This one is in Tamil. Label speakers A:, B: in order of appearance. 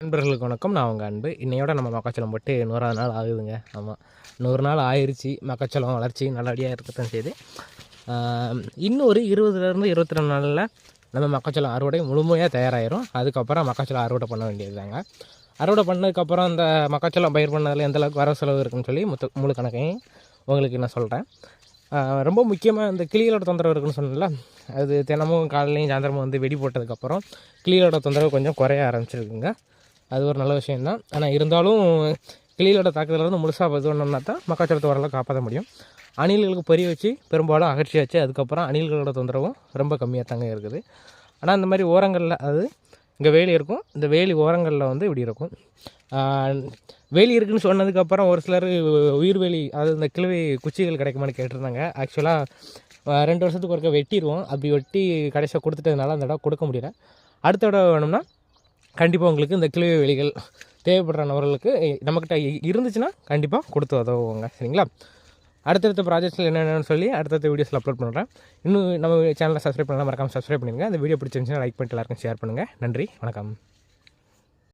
A: நண்பர்களுக்கு வணக்கம். நான் உங்கள் அன்பு. இன்னையோட நம்ம மக்காச்சோளம் போட்டு 100வது நாள் ஆகுதுங்க. ஆமாம், 100 நாள் ஆயிடுச்சு. மக்காச்சோளம் வளர்ச்சி நல்லபடியாக இருக்கத்தான் செய்யுது. இன்னும் ஒரு 20லேருந்து 22 நாளில் நம்ம மக்காச்சோளம் அறுவடை முழுமையாக தயாராகிடும். அதுக்கப்புறம் மக்காச்சோளம் அறுவடை பண்ண வேண்டியது தாங்க. அறுவடை பண்ணதுக்கப்புறம் அந்த மக்காச்சோளம் பயிர் பண்ணதில் எந்த அளவுக்கு வரவு செலவு இருக்குன்னு சொல்லி முழு கணக்கையும் உங்களுக்கு நான் சொல்கிறேன். ரொம்ப முக்கியமாக இந்த கிளிகளோட தொந்தரவு இருக்குன்னு சொன்னல, அது தினமும் காலையிலையும் சாயந்தரமும் வந்து வெடி போட்டதுக்கப்புறம் கிளிகளோட தொந்தரவு கொஞ்சம் குறைய ஆரம்பிச்சிருக்குங்க. அது ஒரு நல்ல விஷயந்தான். ஆனால் இருந்தாலும் கிளிகளோட தாக்குதலேருந்து முழுசாக இது பண்ணோம்னா தான் மக்காச்சோளத்தை ஓரளவு காப்பாற்ற முடியும். அணில்களுக்கு பொரிய வச்சு பெரும்பாலும் அகற்றியாச்சு. அதுக்கப்புறம் அணில்களோட தொந்தரவும் ரொம்ப கம்மியாக தாங்க இருக்குது. ஆனால் இந்த மாதிரி ஓரங்களில், அதாவது இங்கே வேலி இருக்கும், இந்த வேலி ஓரங்களில் வந்து இப்படி இருக்கும். வேலி இருக்குதுன்னு சொன்னதுக்கப்புறம் ஒரு சிலர் உயிர் வேலி, அதாவது இந்த கிழவி குச்சிகள் கிடைக்குமான்னு கேட்டிருந்தாங்க. ஆக்சுவலாக 2 வருஷத்துக்கு ஒருக்க வெட்டிடுவோம். அப்படி வெட்டி கடைசியாக கொடுத்துட்டதுனால அந்த இடம் கொடுக்க முடியல. அடுத்த இடம் வேணும்னா கண்டிப்பாக உங்களுக்கு இந்த கிழவி வேலிகள் தேவைப்படுற நபர்களுக்கு நம்மக்கிட்ட இருந்துச்சுன்னா கண்டிப்பாக கொடுத்து உதவுவோங்க. சரிங்களா? அடுத்தடுத்த ப்ராஜெக்ட்ஸில் என்னென்னு சொல்லி அடுத்தடுத்த வீடியோஸில் அப்லோட் பண்ணுறேன். இன்னும் நம்ம சேனலை சப்ஸ்கிரைப் பண்ணலாம், மறக்காமல் சப்ஸ்கிரைப் பண்ணிடுங்க. அந்த வீடியோ பிடிச்சிருந்துச்சுன்னா லைக் பண்ணிட்டு எல்லாருக்கும் ஷேர் பண்ணுங்கள். நன்றி, வணக்கம்.